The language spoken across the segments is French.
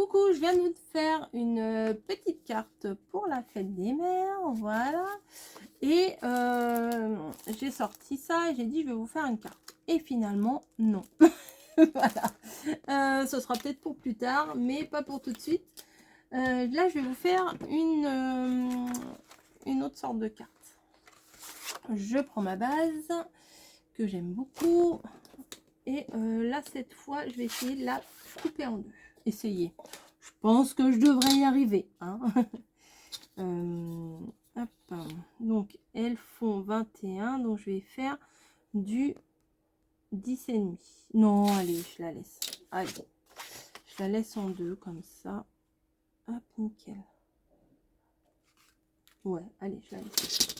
Coucou, je viens de vous faire une petite carte pour la fête des mères, voilà. Et j'ai sorti ça et j'ai dit je vais vous faire une carte. Et finalement, non. Voilà. Ce sera peut-être pour plus tard, mais pas pour tout de suite. Là, je vais vous faire une autre sorte de carte. Je prends ma base, que j'aime beaucoup. Et là, cette fois, je vais essayer de la couper en deux. Essayer. Je pense que je devrais y arriver. Hein. Hop. Donc, elles font 21. Donc, je vais faire du 10,5. Non, allez, je la laisse. Allez. Je la laisse en deux, comme ça. Hop, nickel. Ouais, allez, je la laisse.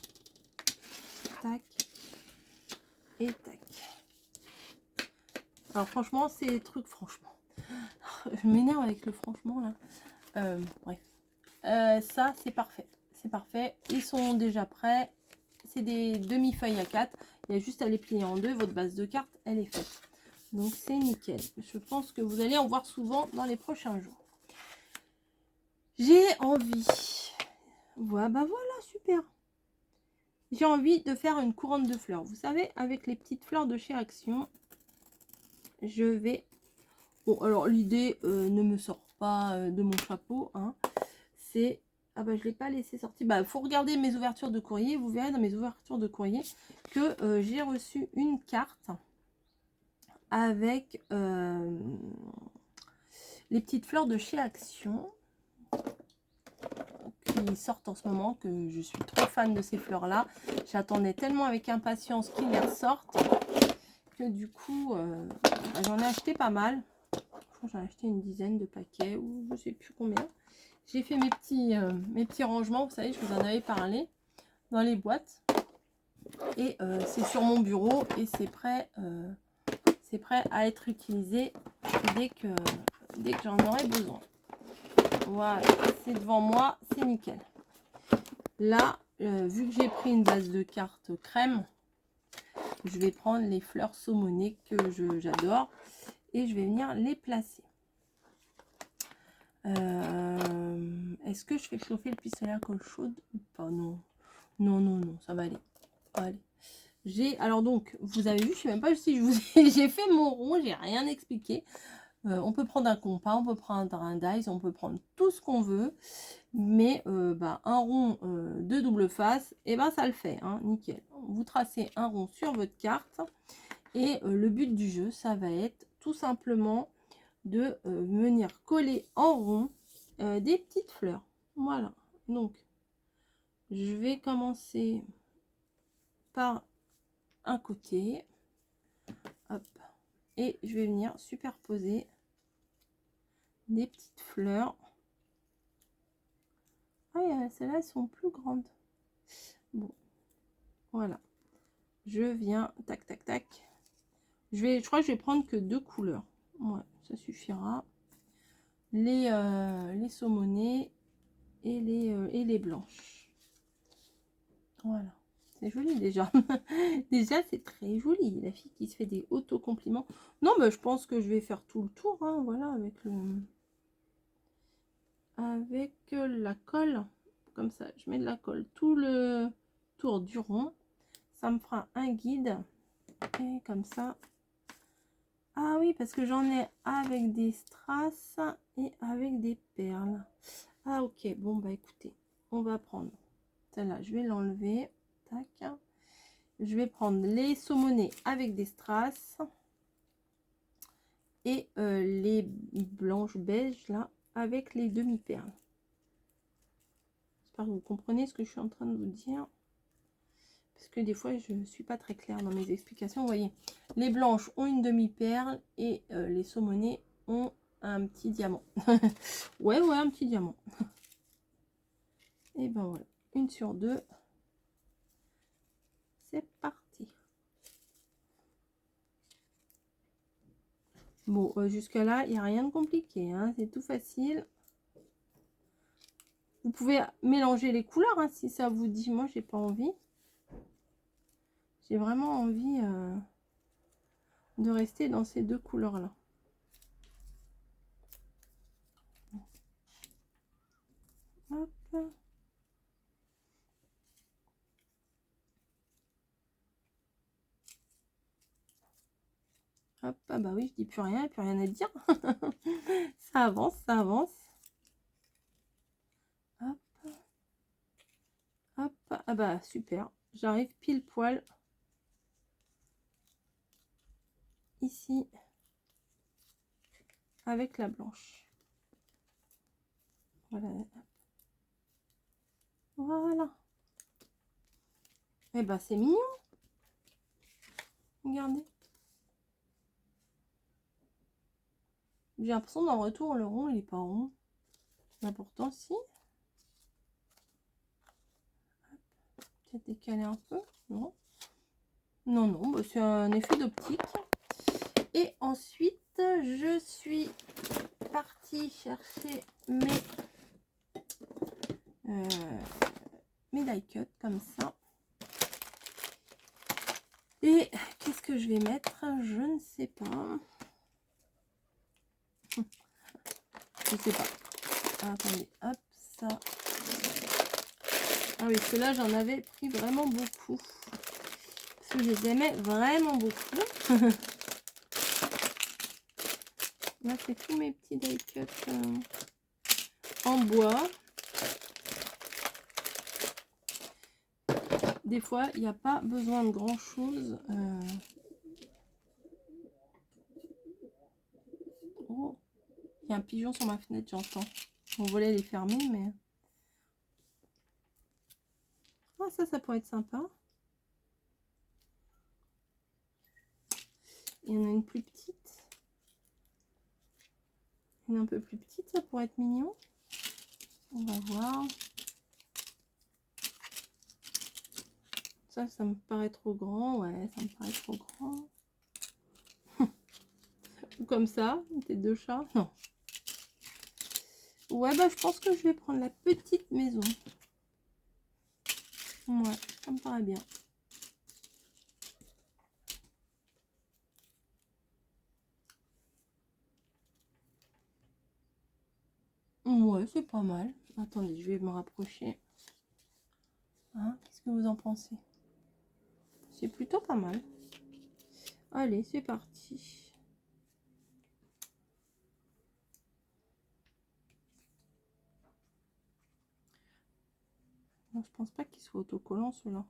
Tac. Et tac. Alors, franchement, c'est des trucs, franchement. Je m'énerve avec le franchement, là. Bref. Ça, c'est parfait. C'est parfait. Ils sont déjà prêts. C'est des demi-feuilles à 4. Il y a juste à les plier en deux. Votre base de carte, elle est faite. Donc, c'est nickel. Je pense que vous allez en voir souvent dans les prochains jours. J'ai envie. Voilà, bah voilà, super. J'ai envie de faire une couronne de fleurs. Vous savez, avec les petites fleurs de chez Action, je vais... Bon, alors, l'idée ne me sort pas de mon chapeau. Hein. C'est... Ah bah je ne l'ai pas laissé sortir. Bah faut regarder mes ouvertures de courrier. Vous verrez dans mes ouvertures de courrier que j'ai reçu une carte avec les petites fleurs de chez Action qui sortent en ce moment, que je suis trop fan de ces fleurs là. J'attendais tellement avec impatience qu'ils les ressortent que du coup bah, j'en ai acheté pas mal. J'en ai acheté une dizaine de paquets ou je sais plus combien. J'ai fait mes petits rangements, vous savez, je vous en avais parlé, dans les boîtes. Et c'est sur mon bureau et c'est prêt à être utilisé dès que j'en aurai besoin. Voilà, c'est devant moi, c'est nickel. Là, vu que j'ai pris une base de cartes crème, je vais prendre les fleurs saumonées que j'adore et je vais venir les placer. Est-ce que je fais chauffer le pistolet à colle chaude ou pas? Non. Non, non, non, ça va aller. Allez. Alors donc, vous avez vu, je sais même pas si je vous j'ai fait mon rond, j'ai rien expliqué. On peut prendre un compas, on peut prendre un dice, on peut prendre tout ce qu'on veut. Mais bah, un rond de double face, et ben ça le fait, hein, nickel. Vous tracez un rond sur votre carte. Et le but du jeu, ça va être tout simplement de venir coller en rond des petites fleurs. Voilà. Donc, je vais commencer par un côté. Hop. Et je vais venir superposer des petites fleurs. Ah, celles-là, elles sont plus grandes. Bon, voilà. Je viens, tac, tac, tac. Je crois que je vais prendre que 2 couleurs. Ouais, ça suffira. Les saumonées et les blanches. Voilà. C'est joli déjà. Déjà, c'est très joli. La fille qui se fait des auto-compliments. Non, mais je pense que je vais faire tout le tour. Hein, voilà, avec la colle. Comme ça, je mets de la colle tout le tour du rond. Ça me fera un guide. Et comme ça. Ah oui, parce que j'en ai avec des strass et avec des perles. Ah ok, bon bah écoutez, on va prendre celle-là, je vais l'enlever. Tac. Je vais prendre les saumonnées avec des strass et les blanches beige là avec les demi-perles. J'espère que vous comprenez ce que je suis en train de vous dire. Parce que des fois, je ne suis pas très claire dans mes explications. Vous voyez, les blanches ont une demi-perle et les saumonées ont un petit diamant. ouais, un petit diamant. Et ben voilà, une sur deux. C'est parti. Bon, jusque là, il n'y a rien de compliqué. Hein, c'est tout facile. Vous pouvez mélanger les couleurs hein, si ça vous dit. Moi, j'ai pas envie. J'ai vraiment envie de rester dans ces deux couleurs-là. Hop, ah bah oui, je dis plus rien à dire. Ça avance, ça avance. Hop. Hop, ah bah super. J'arrive pile poil. Ici. Avec la blanche. Voilà. Voilà. Et bah c'est mignon. Regardez. J'ai l'impression d'en retour, le rond, il est pas rond. Mais pourtant, si. Peut-être décaler un peu. Non. Non, non, bah, c'est un effet d'optique. Et ensuite, je suis partie chercher mes die cut comme ça. Et qu'est-ce que je vais mettre? Je ne sais pas. Je sais pas. Ah, attendez, hop, ça. Ah oui, ceux-là, j'en avais pris vraiment beaucoup. Parce que je les aimais vraiment beaucoup. Là, c'est tous mes petits die cut en bois. Des fois, il n'y a pas besoin de grand-chose. Oh, il y a un pigeon sur ma fenêtre, j'entends. Mon volet il est fermé, mais... Ah, ça pourrait être sympa. Il y en a une plus petite. Une un peu plus petite, ça pourrait être mignon. On va voir. Ça me paraît trop grand. Ouais, ça me paraît trop grand. Ou comme ça, une tête de chat. Non. Ouais, bah je pense que je vais prendre la petite maison. Ouais, ça me paraît bien. Ouais, c'est pas mal. Attendez, je vais me rapprocher. Hein, qu'est-ce que vous en pensez? C'est plutôt pas mal. Allez, c'est parti. Non, je pense pas qu'il soit autocollant ceux-là.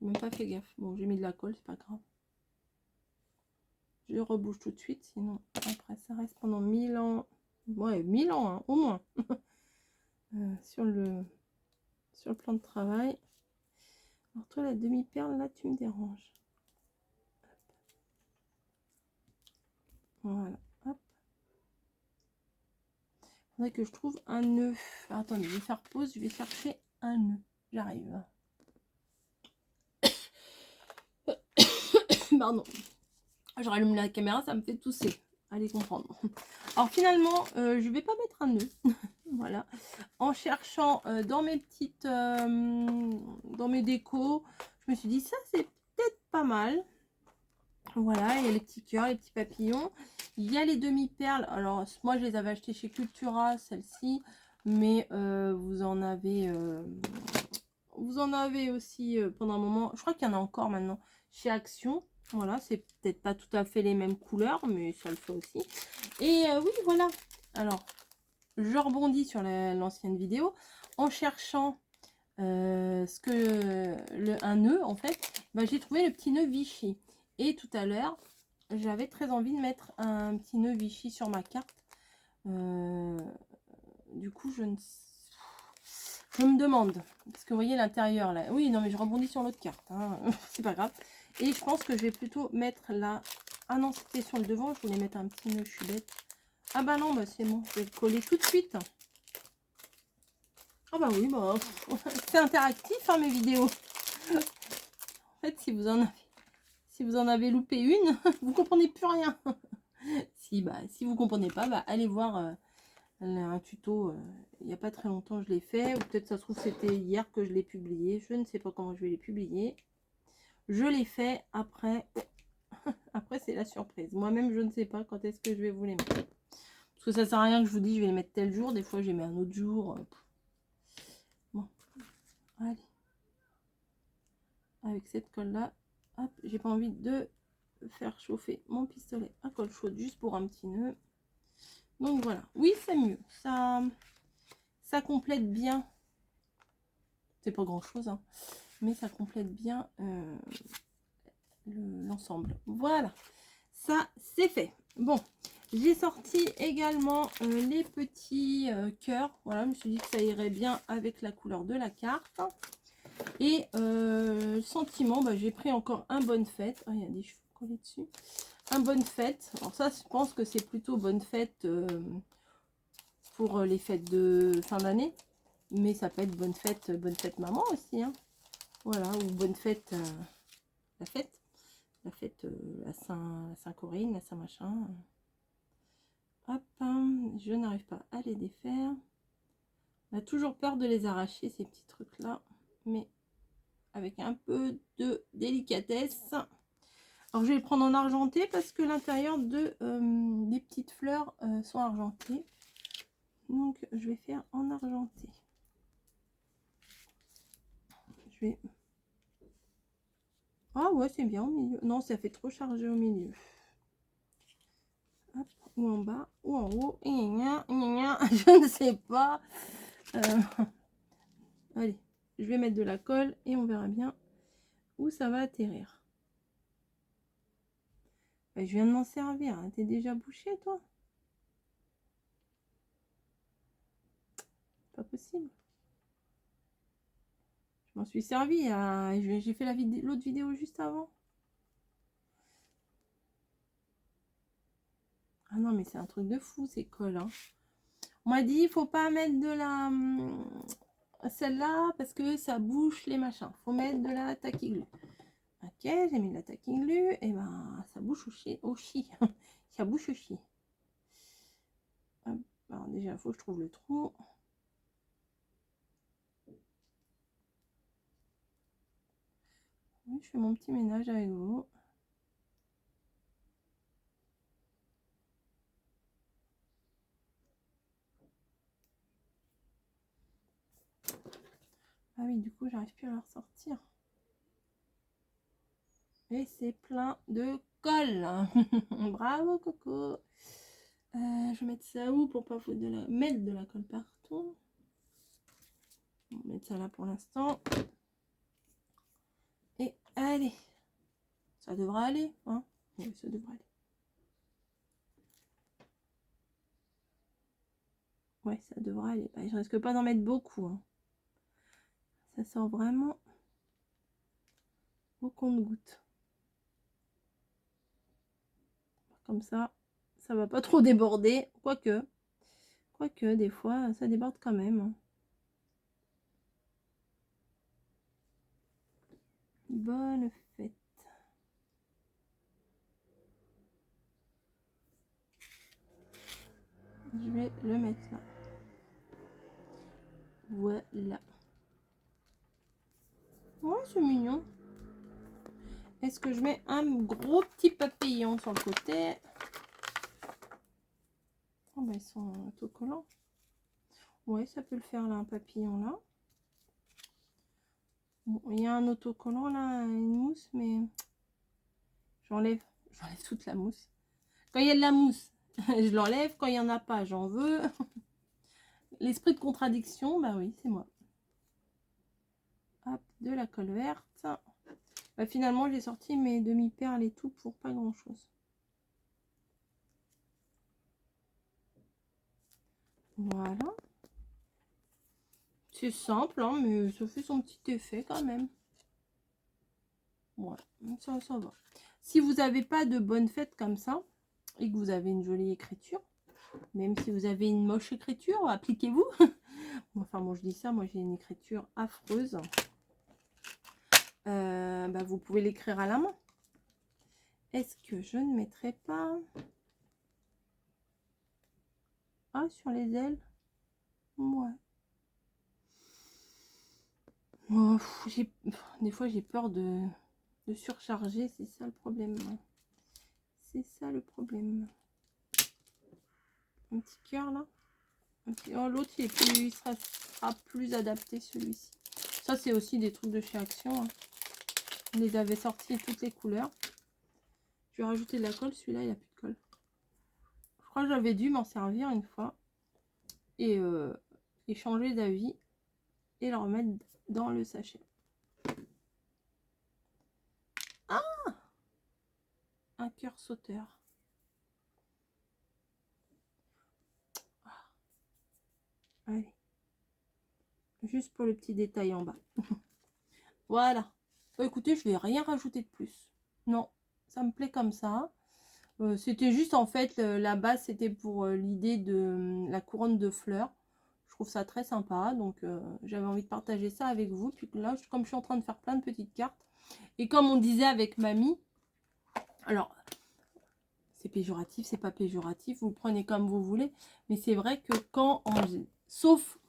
J'ai même pas fait gaffe. Bon, j'ai mis de la colle, c'est pas grave. Je rebouche tout de suite, sinon après ça reste pendant 1000 ans. Ouais, 1000 ans, hein, au moins. Sur le plan de travail. Alors toi, la demi-perle, là, tu me déranges. Voilà, hop. Il faudrait que je trouve un nœud. Alors, attendez, je vais faire pause, je vais chercher un nœud. J'arrive. Pardon. Je rallume la caméra, ça me fait tousser. Allez comprendre. Alors finalement, je vais pas mettre un nœud. Voilà. En cherchant dans mes petites... dans mes décos, je me suis dit, ça c'est peut-être pas mal. Voilà, il y a les petits cœurs, les petits papillons. Il y a les demi-perles. Alors, moi, je les avais achetées chez Cultura, celle-ci. Mais vous en avez aussi pendant un moment. Je crois qu'il y en a encore maintenant chez Action. Voilà, c'est peut-être pas tout à fait les mêmes couleurs, mais ça le fait aussi. Et oui, voilà. Alors, je rebondis sur l'ancienne vidéo. En cherchant un nœud, en fait, bah, j'ai trouvé le petit nœud Vichy. Et tout à l'heure, j'avais très envie de mettre un petit nœud Vichy sur ma carte. Du coup, je me demande. Parce que vous voyez l'intérieur là. Oui, non, mais je rebondis sur l'autre carte. Hein. C'est pas grave. Et je pense que je vais plutôt mettre là. Ah non, c'était sur le devant. Je voulais mettre un petit nœud, je suis bête. Ah bah non, bah c'est bon. Je vais le coller tout de suite. Ah bah oui, bah c'est interactif hein, mes vidéos. En fait, si vous en avez loupé une, vous comprenez plus rien. Si vous comprenez pas, bah allez voir un tuto. Il n'y a pas très longtemps, je l'ai fait. Ou peut-être ça se trouve c'était hier que je l'ai publié. Je ne sais pas comment je vais les publier. Je l'ai fait après. Après, c'est la surprise. Moi-même, je ne sais pas quand est-ce que je vais vous les mettre. Parce que ça sert à rien que je vous dise je vais les mettre tel jour. Des fois, j'ai mis un autre jour. Bon, allez. Avec cette colle-là, hop, j'ai pas envie de faire chauffer mon pistolet à colle chaude juste pour un petit nœud. Donc voilà, oui c'est mieux, ça complète bien, c'est pas grand chose hein, mais ça complète bien l'ensemble. Voilà, ça c'est fait. Bon, j'ai sorti également les petits cœurs. Voilà, je me suis dit que ça irait bien avec la couleur de la carte. Et sentiment, bah, j'ai pris encore un bonne fête. Oh, il y a des cheveux collés dessus. Un bonne fête. Alors ça, je pense que c'est plutôt bonne fête pour les fêtes de fin d'année. Mais ça peut être bonne fête maman aussi. Hein. Voilà, ou bonne fête, la fête. La fête, la Saint-Corinne, la Saint-Machin. Hop, hein, je n'arrive pas à les défaire. On a toujours peur de les arracher, ces petits trucs-là. Mais avec un peu de délicatesse. Alors, je vais le prendre en argenté parce que l'intérieur des petites fleurs sont argentées. Donc, je vais faire en argenté. Je vais... Ah ouais, c'est bien au milieu. Non, ça fait trop chargé au milieu. Hop, ou en bas, ou en haut. Je ne sais pas. Allez, je vais mettre de la colle et on verra bien où ça va atterrir. Je viens de m'en servir. Hein. T'es déjà bouché, toi? Pas possible. Je m'en suis servi. J'ai fait l'autre vidéo juste avant. Ah non, mais c'est un truc de fou, ces colles. Hein. On m'a dit, il faut pas mettre de la... celle-là, parce que ça bouche les machins. Faut mettre de la tacky-glue. Ok, j'ai mis de la tacky-glue. Et ben, ça bouche au chi. Ça bouche au chi. Alors déjà, il faut que je trouve le trou. Oui, je fais mon petit ménage avec vous. Ah oui, du coup, j'arrive plus à la ressortir. Et c'est plein de colle. Bravo, Coco. Je vais mettre ça où pour pas foutre mettre de la colle partout. On va mettre ça là pour l'instant. Et allez. Ça devrait aller. Hein, oui, ça devrait aller. Ouais, ça devrait aller. Bah, je risque pas d'en mettre beaucoup. Hein. Ça sort vraiment au compte-gouttes. Comme ça va pas trop déborder. Quoique, des fois, ça déborde quand même. Hein. Bonne fête. Je vais le mettre là. Voilà. Ouais, c'est mignon. Est-ce que je mets un gros petit papillon sur le côté? Oh, bah, ils sont autocollants. Ouais, ça peut le faire là, un papillon là. Bon, il y a un autocollant là, une mousse, mais j'enlève toute la mousse. Quand il y a de la mousse, je l'enlève. Quand il n'y en a pas, j'en veux. L'esprit de contradiction, bah oui, c'est moi. Hop, de la colle verte. Bah, finalement, j'ai sorti mes demi-perles et tout pour pas grand-chose. Voilà. C'est simple, hein, mais ça fait son petit effet quand même. Voilà, ça va. Si vous n'avez pas de bonne fête comme ça, et que vous avez une jolie écriture, même si vous avez une moche écriture, appliquez-vous. Enfin, bon, je dis ça, moi j'ai une écriture affreuse. Bah, vous pouvez l'écrire à la main. Est-ce que je ne mettrai pas... Ah, sur les ailes. Ouais. Oh, des fois, j'ai peur de surcharger. C'est ça le problème. C'est ça le problème. Un petit cœur là. Oh, l'autre, il sera plus adapté, celui-ci. Ça, c'est aussi des trucs de chez Action. Hein. On les avait sortis toutes les couleurs. Je vais rajouter de la colle. Celui-là, il n'y a plus de colle. Je crois que j'avais dû m'en servir une fois. Et changer d'avis. Et le remettre dans le sachet. Ah! Un cœur sauteur. Allez. Juste pour le petit détail en bas. Voilà. Bon, écoutez, je vais rien rajouter de plus. Non, ça me plaît comme ça. C'était juste en fait, la base c'était pour l'idée de la couronne de fleurs. Je trouve ça très sympa. Donc j'avais envie de partager ça avec vous. Puis là, comme je suis en train de faire plein de petites cartes. Et comme on disait avec mamie. Alors, c'est péjoratif, c'est pas péjoratif. Vous le prenez comme vous voulez. Mais c'est vrai que quand on... Sauf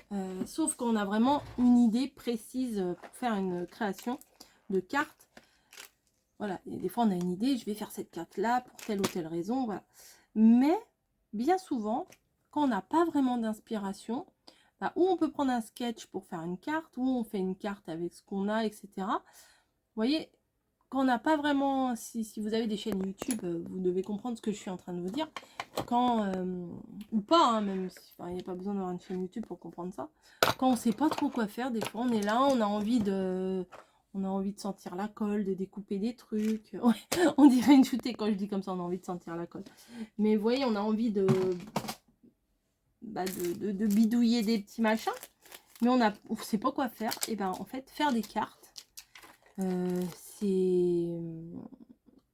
quand on a vraiment une idée précise pour faire une création de carte. Voilà, et des fois on a une idée, je vais faire cette carte-là pour telle ou telle raison, voilà. Mais bien souvent, quand on n'a pas vraiment d'inspiration, bah, ou on peut prendre un sketch pour faire une carte, ou on fait une carte avec ce qu'on a, etc. Vous voyez, quand on n'a pas vraiment, si vous avez des chaînes YouTube, vous devez comprendre ce que je suis en train de vous dire. Quand, ou pas, hein, même si il n'y a pas besoin d'avoir une chaîne YouTube pour comprendre ça. Quand on ne sait pas trop quoi faire, des fois on est là, on a envie de sentir la colle, de découper des trucs. Ouais, on dirait une shootée quand je dis comme ça, on a envie de sentir la colle. Mais vous voyez, on a envie de bidouiller des petits machins. Mais on ne sait pas quoi faire. Et ben en fait, faire des cartes,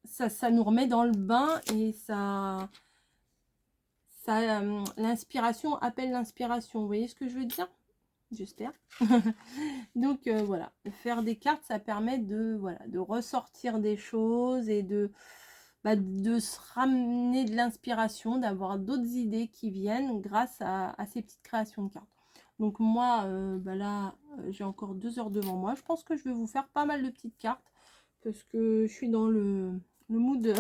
ça nous remet dans le bain et ça l'inspiration appelle l'inspiration. Vous voyez ce que je veux dire? J'espère. Donc voilà, faire des cartes, ça permet de ressortir des choses et de se ramener de l'inspiration, d'avoir d'autres idées qui viennent grâce à ces petites créations de cartes. Donc moi, là, j'ai encore 2 heures devant moi. Je pense que je vais vous faire pas mal de petites cartes parce que je suis dans le mood.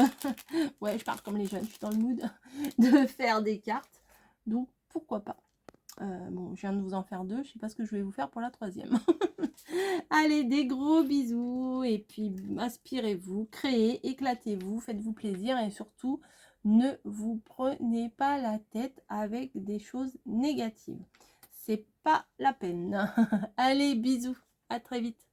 Ouais, je parle comme les jeunes, je suis dans le mood de faire des cartes. Donc pourquoi pas. Bon, je viens de vous en faire 2. Je sais pas ce que je vais vous faire pour la 3e. Allez, des gros bisous. Et puis, inspirez-vous, créez, éclatez-vous, faites-vous plaisir. Et surtout, ne vous prenez pas la tête avec des choses négatives. C'est pas la peine. Allez, bisous. À très vite.